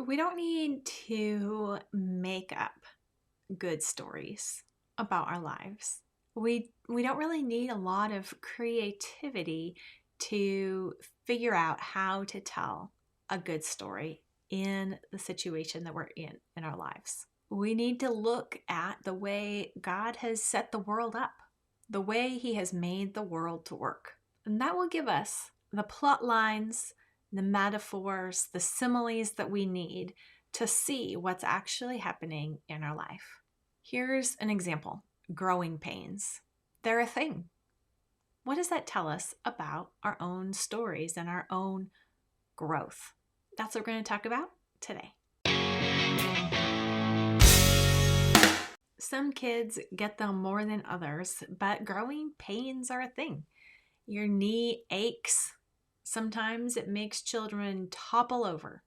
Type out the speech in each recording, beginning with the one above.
We don't need to make up good stories about our lives. We don't really need a lot of creativity to figure out how to tell a good story in the situation that we're in our lives. We need to look at the way God has set the world up, the way He has made the world to work. And that will give us the plot lines, the metaphors, the similes that we need to see what's actually happening in our life. Here's an example: growing pains. They're a thing. What does that tell us about our own stories and our own growth? That's what we're going to talk about today. Some kids get them more than others, but growing pains are a thing. Your knee aches. Sometimes it makes children topple over,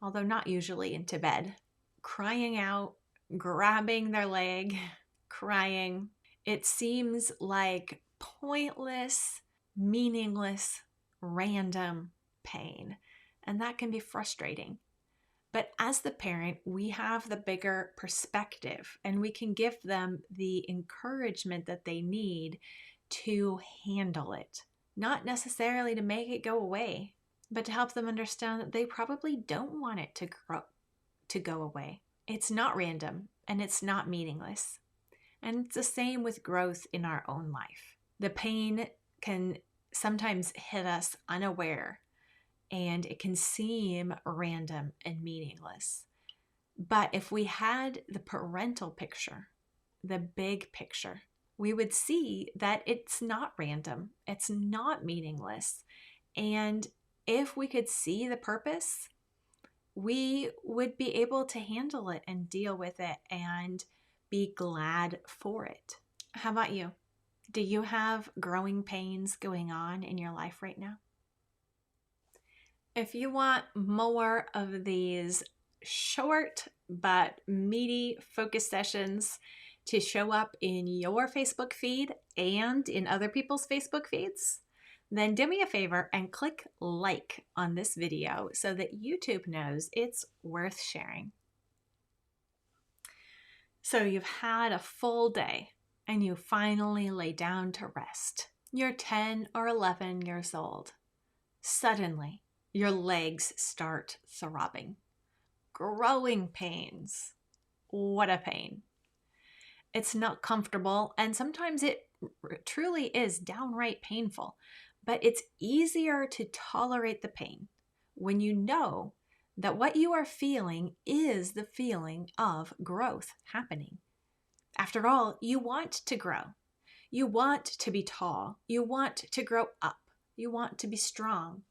although not usually into bed, crying out, grabbing their leg, crying. It seems like pointless, meaningless, random pain, and that can be frustrating. But as the parent, we have the bigger perspective, and we can give them the encouragement that they need to handle it. Not necessarily to make it go away, but to help them understand that they probably don't want it to go away. It's not random, and it's not meaningless. And it's the same with growth in our own life. The pain can sometimes hit us unaware, and it can seem random and meaningless. But if we had the parental picture, the big picture, we would see that it's not random, it's not meaningless. And if we could see the purpose, we would be able to handle it and deal with it and be glad for it. How about you? Do you have growing pains going on in your life right now? If you want more of these short but meaty focus sessions to show up in your Facebook feed and in other people's Facebook feeds, then do me a favor and click like on this video so that YouTube knows it's worth sharing. So you've had a full day and you finally lay down to rest. You're 10 or 11 years old. Suddenly, your legs start throbbing. Growing pains. What a pain. It's not comfortable, and sometimes it truly is downright painful, but it's easier to tolerate the pain when you know that what you are feeling is the feeling of growth happening. After all, you want to grow. You want to be tall. You want to grow up. You want to be strong.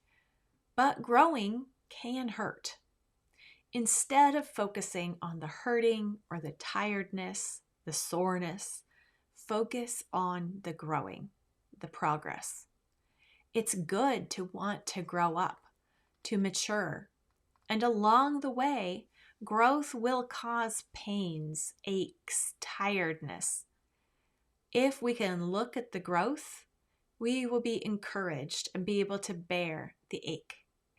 But growing can hurt. Instead of focusing on the hurting or the tiredness, the soreness, focus on the growing, the progress. It's good to want to grow up, to mature. And along the way, growth will cause pains, aches, tiredness. If we can look at the growth, we will be encouraged and be able to bear the ache.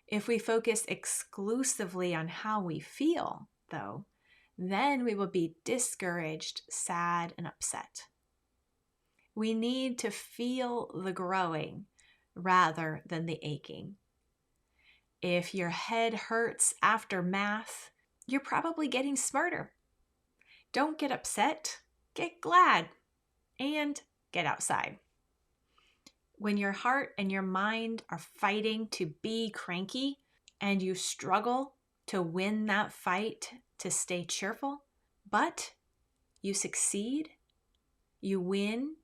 If we focus exclusively on how we feel, though, then we will be discouraged, sad, and upset. We need to feel the growing rather than the aching. If your head hurts after math, you're probably getting smarter. Don't get upset, get glad, and get outside. When your heart and your mind are fighting to be cranky and you struggle to win that fight to stay cheerful, but you succeed, you win,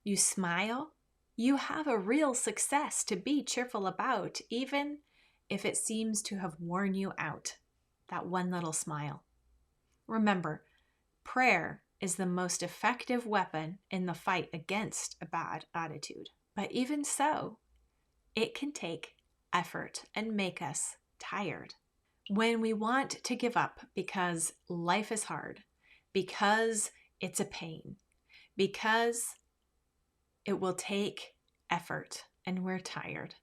you smile, you have a real success to be cheerful about, even if it seems to have worn you out, that one little smile. Remember, prayer is the most effective weapon in the fight against a bad attitude. But even so, it can take effort and make us tired. When we want to give up because life is hard, because it's a pain, because it will take effort and we're tired,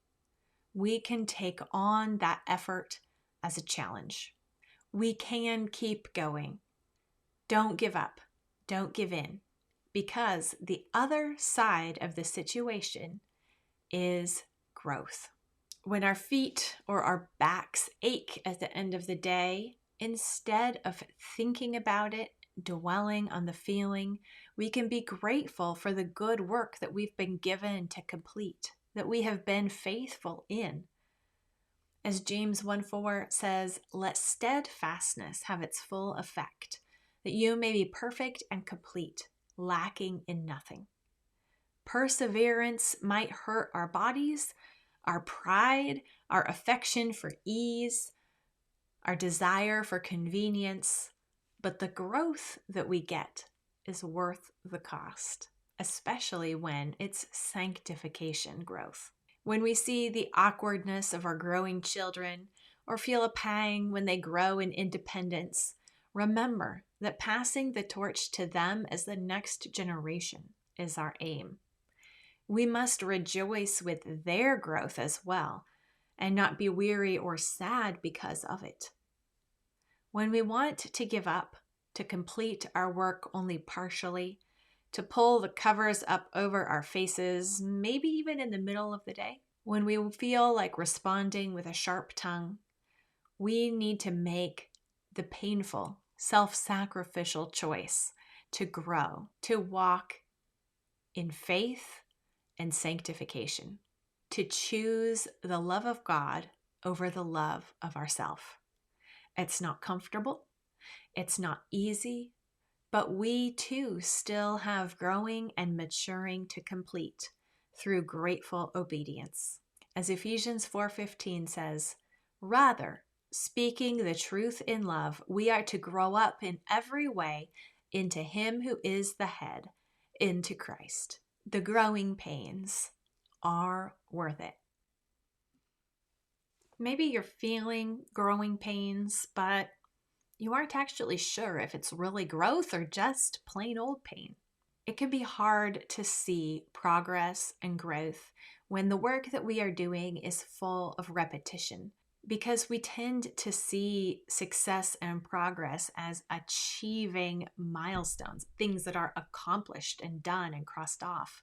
we can take on that effort as a challenge. We can keep going. Don't give up. Don't give in. Because the other side of the situation is growth. When our feet or our backs ache at the end of the day, instead of thinking about it, dwelling on the feeling, we can be grateful for the good work that we've been given to complete, that we have been faithful in. As James 1:4 says, let steadfastness have its full effect, that you may be perfect and complete, lacking in nothing. Perseverance might hurt our bodies, our pride, our affection for ease, our desire for convenience, but the growth that we get is worth the cost, especially when it's sanctification growth. When we see the awkwardness of our growing children or feel a pang when they grow in independence, remember that passing the torch to them as the next generation is our aim. We must rejoice with their growth as well and not be weary or sad because of it. When we want to give up, to complete our work only partially, to pull the covers up over our faces, maybe even in the middle of the day, when we feel like responding with a sharp tongue, we need to make the painful, self-sacrificial choice to grow, to walk in faith and sanctification, to choose the love of God over the love of ourself. It's not comfortable, it's not easy, but we too still have growing and maturing to complete through grateful obedience. As Ephesians 4:15 says, rather, speaking the truth in love, we are to grow up in every way into Him who is the head, into Christ. The growing pains are worth it. Maybe you're feeling growing pains, but you aren't actually sure if it's really growth or just plain old pain. It can be hard to see progress and growth when the work that we are doing is full of repetition, because we tend to see success and progress as achieving milestones, things that are accomplished and done and crossed off.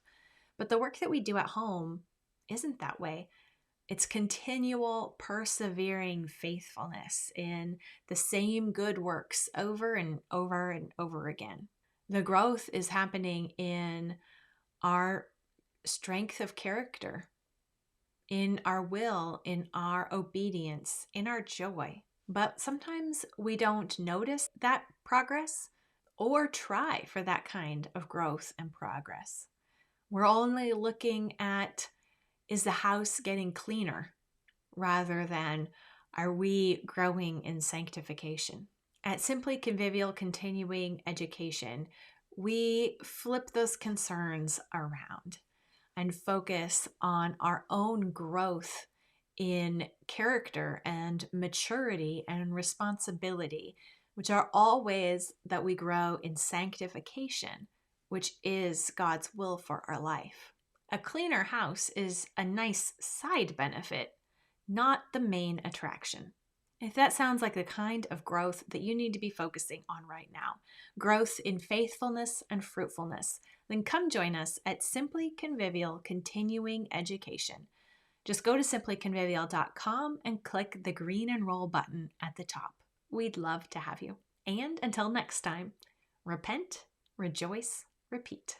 But the work that we do at home isn't that way. It's continual, persevering faithfulness in the same good works over and over and over again. The growth is happening in our strength of character, in our will, in our obedience, in our joy. But sometimes we don't notice that progress or try for that kind of growth and progress. We're only looking at, is the house getting cleaner, rather than, are we growing in sanctification? At Simply Convivial Continuing Education, we flip those concerns around and focus on our own growth in character and maturity and responsibility, which are all ways that we grow in sanctification, which is God's will for our life. A cleaner house is a nice side benefit, not the main attraction. If that sounds like the kind of growth that you need to be focusing on right now, growth in faithfulness and fruitfulness, then come join us at Simply Convivial Continuing Education. Just go to simplyconvivial.com and click the green enroll button at the top. We'd love to have you. And until next time, repent, rejoice, repeat.